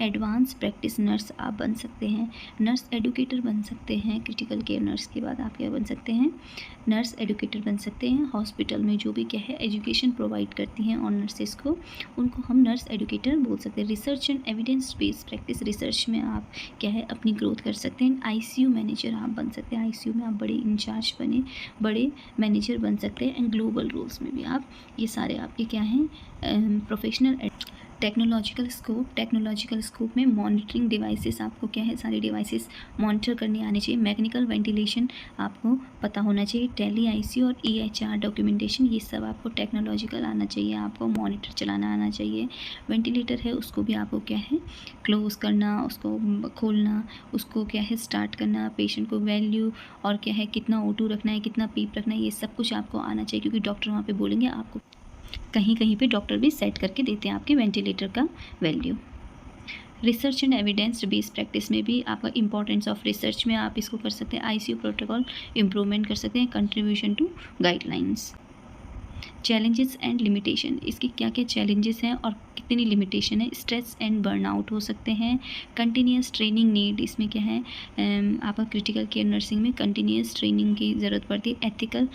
Advance practice nurse आप बन सकते हैं, नर्स एडुकेटर बन सकते हैं। क्रिटिकल केयर नर्स के बाद आप क्या बन सकते हैं, नर्स एडुकेटर बन सकते हैं। हॉस्पिटल में जो भी क्या है एजुकेशन प्रोवाइड करती हैं और नर्सेस को, उनको हम नर्स एडुकेटर बोल सकते हैं। Research and evidence based practice, research में आप क्या है अपनी ग्रोथ कर सकते हैं। आईसीयू मैनेजर आप बन सकते हैं, आईसीयू में आप बड़े इंचार्ज बने, बड़े मैनेजर बन सकते हैं। एंड ग्लोबल रोल्स में भी आप, ये सारे आपके क्या हैं प्रोफेशनल। टेक्नोलॉजिकल स्कोप में मॉनिटरिंग डिवाइसेस, आपको क्या है सारी डिवाइसेस मॉनिटर करनी आनी चाहिए। मैकेनिकल वेंटिलेशन आपको पता होना चाहिए। टेली आईसीयू और ईएचआर डॉक्यूमेंटेशन, ये सब आपको टेक्नोलॉजिकल आना चाहिए। आपको मॉनिटर चलाना आना चाहिए। वेंटिलेटर है उसको भी आपको क्या है क्लोज करना, उसको खोलना, उसको क्या है स्टार्ट करना, पेशेंट को वैल्यू और क्या है कितना O2 रखना है, कितना पीप रखना है, ये सब कुछ आपको आना चाहिए। क्योंकि डॉक्टर वहाँ पे बोलेंगे आपको, कहीं कहीं पे डॉक्टर भी सेट करके देते हैं आपके वेंटिलेटर का value. Research and evidence based practice में भी आपका इंपॉर्टेंस ऑफ रिसर्च में आप इसको कर सकते हैं। आईसीयू प्रोटोकॉल इम्प्रूवमेंट कर सकते हैं। Contribution to guidelines. Challenges and limitation, इसकी क्या क्या चैलेंजेस हैं और कितनी लिमिटेशन है। स्ट्रेस एंड बर्नआउट हो सकते हैं। कंटिन्यूस ट्रेनिंग नीड, इसमें क्या है आपका क्रिटिकल केयर नर्सिंग में कंटिन्यूस ट्रेनिंग की ज़रूरत पड़ती है। एथिकल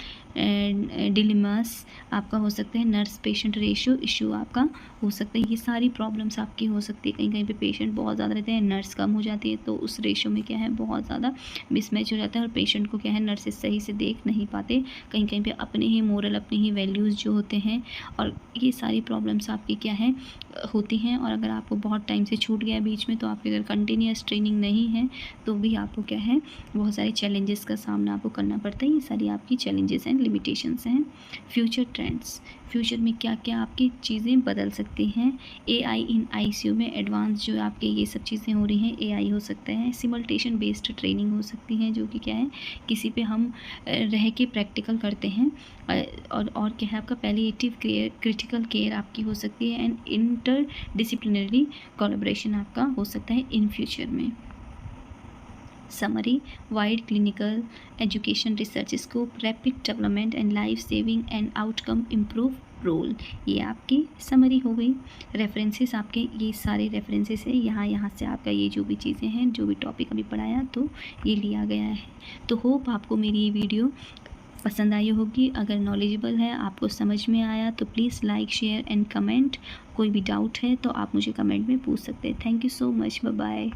डिलेमास आपका हो सकते हैं। नर्स पेशेंट रेशियो इशू आपका हो सकता है। ये सारी प्रॉब्लम्स आपकी हो सकती है। कहीं कहीं पे पेशेंट बहुत ज़्यादा रहते हैं, नर्स कम हो जाती है, तो उस रेशियो में क्या है बहुत ज़्यादा मिसमैच हो जाता है और पेशेंट को क्या है नर्सेस सही से देख नहीं पाते। कहीं कहीं पे अपने ही मोरल, अपने ही वैल्यूज़ जो होते हैं, और ये सारी प्रॉब्लम्स आपकी क्या है होती हैं। और अगर आपको बहुत टाइम से छूट गया बीच में, तो आपकी अगर कंटिन्यूस ट्रेनिंग नहीं है तो भी आपको क्या है बहुत सारे चैलेंजेस का सामना आपको करना पड़ता है। ये सारी आपकी चैलेंजेस एंड लिमिटेशंस हैं। फ्यूचर ट्रेंड्स, फ्यूचर में क्या क्या आपकी चीज़ें बदल सकती हैं। एआई इन आईसीयू में एडवांस जो आपके ये सब चीज़ें हो रही हैं, एआई हो सकता है। सिमुलेशन बेस्ड ट्रेनिंग हो सकती है, जो कि क्या है किसी पे हम रह के प्रैक्टिकल करते हैं। और क्या है आपका पैलिएटिव केयर, क्रिटिकल केयर आपकी हो सकती है। एंड इंटर डिसिप्लिनरी कोलैबोरेशन आपका हो सकता है इन फ्यूचर में। Summary, wide clinical education research scope, rapid development and life saving and outcome improve role, ये आपकी समरी हो गई। रेफरेंसेस आपके ये सारे रेफरेंसेस है, यहाँ से आपका ये जो भी चीज़ें हैं, जो भी टॉपिक अभी पढ़ाया तो ये लिया गया है। तो होप आपको मेरी ये वीडियो पसंद आई होगी। अगर नॉलेजेबल है, आपको समझ में आया, तो please like share and comment. कोई भी डाउट है तो आप मुझे कमेंट में पूछ सकते हैं। Thank you so much, bye bye.